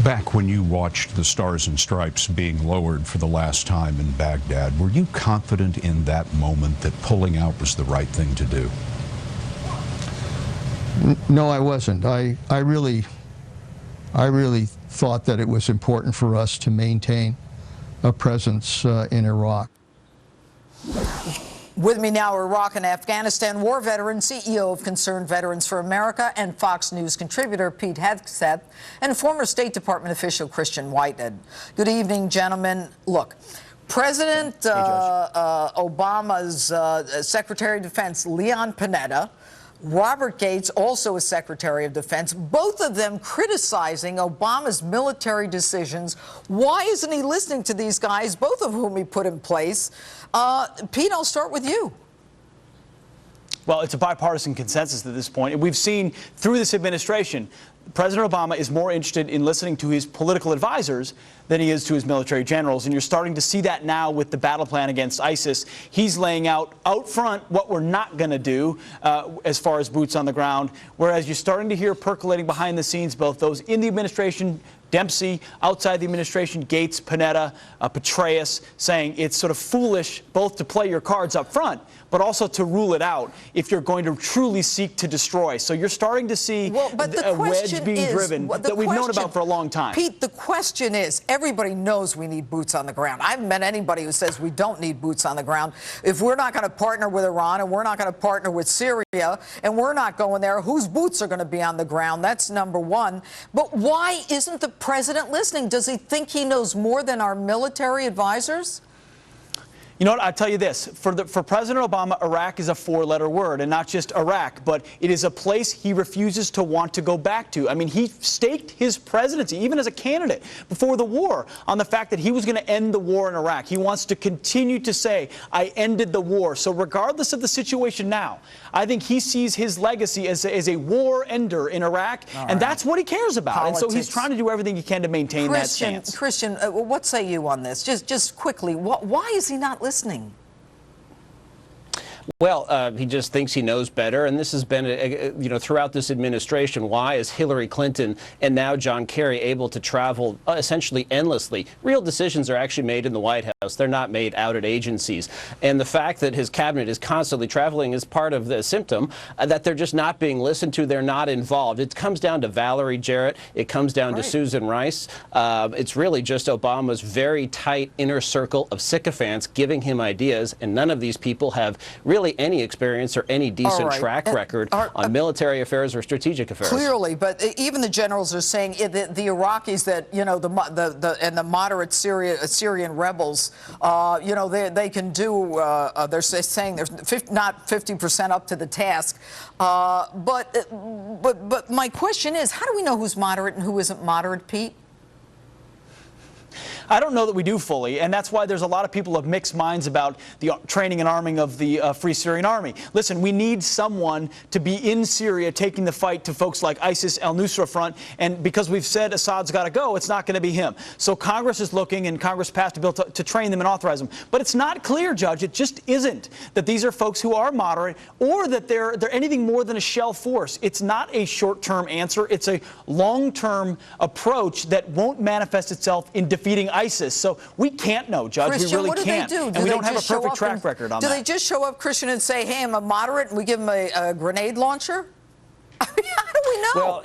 Back when you watched the Stars and Stripes being lowered for the last time in Baghdad, were you confident in that moment that pulling out was the right thing to do? No, I wasn't. I really thought that it was important for us to maintain a presence in Iraq. With me now, Iraq and Afghanistan war veteran, CEO of Concerned Veterans for America, and Fox News contributor Pete Hegseth, and former State Department official Christian Whitehead. Good evening, gentlemen. Look, President Obama's Secretary of Defense, Leon Panetta, Robert Gates, also a Secretary of Defense, both of them criticizing Obama's military decisions. Why isn't he listening to these guys, both of whom he put in place? Pete, I'll start with you. Well, it's a bipartisan consensus at this point. And we've seen through this administration, President Obama is more interested in listening to his political advisors than he is to his military generals. And you're starting to see that now with the battle plan against ISIS. He's laying out front what we're not going to do as far as boots on the ground, whereas you're starting to hear percolating behind the scenes, both those in the administration, Dempsey, outside the administration, Gates, Panetta, Petraeus, saying it's sort of foolish both to play your cards up front, but also to rule it out if you're going to truly seek to destroy. So you're starting to see a wedge being driven that we've known about for a long time. Pete, the question is, everybody knows we need boots on the ground. I haven't met anybody who says we don't need boots on the ground. If we're not going to partner with Iran and we're not going to partner with Syria and we're not going there, whose boots are going to be on the ground? That's number one. But why isn't the president listening? Does he think he knows more than our military advisors? You know what? I'll tell you this. For President Obama, Iraq is a four-letter word, and not just Iraq, but it is a place he refuses to want to go back to. I mean, he staked his presidency, even as a candidate, before the war, on the fact that he was going to end the war in Iraq. He wants to continue to say, I ended the war. So regardless of the situation now, I think he sees his legacy as a war ender in Iraq, and that's what he cares about. Politics. And so he's trying to do everything he can to maintain that stance. Christian, what say you on this? Just quickly, why is he not listening? Well, he just thinks he knows better, and this has been, throughout this administration. Why is Hillary Clinton and now John Kerry able to travel essentially endlessly? Real decisions are actually made in the White House. They're not made out at agencies. And the fact that his cabinet is constantly traveling is part of the symptom that they're just not being listened to. They're not involved. It comes down to Valerie Jarrett. It comes down to Susan Rice. It's really just Obama's very tight inner circle of sycophants giving him ideas, and none of these people have really any experience or any decent track record on military affairs or strategic affairs. Clearly, but even the generals are saying the Iraqis that, and the moderate Syrian rebels, they can do, they're saying they're not 50% up to the task. But my question is, how do we know who's moderate and who isn't moderate, Pete? I don't know that we do fully, and that's why there's a lot of people of mixed minds about the training and arming of the Free Syrian Army. Listen, we need someone to be in Syria taking the fight to folks like ISIS, al-Nusra Front, and because we've said Assad's got to go, it's not going to be him. So Congress is looking, and Congress passed a bill to train them and authorize them. But it's not clear, Judge, it just isn't, that these are folks who are moderate or that they're anything more than a shell force. It's not a short-term answer. It's a long-term approach that won't manifest itself in defeating ISIS. So we can't know, Judge. Christian, we really can't. Do? And we don't have a perfect track record on that. Do they just show up, Christian, and say, hey, I'm a moderate, and we give them a grenade launcher? I mean, how do we know? Well,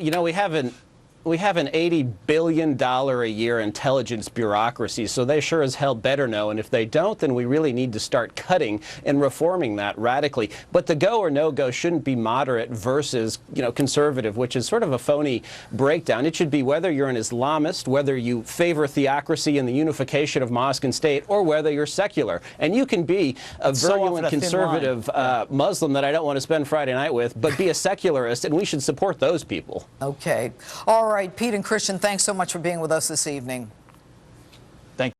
we have an $80 billion a year intelligence bureaucracy, so they sure as hell better know. And if they don't, then we really need to start cutting and reforming that radically. But the go or no go shouldn't be moderate versus, conservative, which is sort of a phony breakdown. It should be whether you're an Islamist, whether you favor theocracy and the unification of mosque and state, or whether you're secular. And you can be a virulent conservative Muslim that I don't want to spend Friday night with, but be a secularist, and we should support those people. Okay. All right, Pete and Christian, thanks so much for being with us this evening.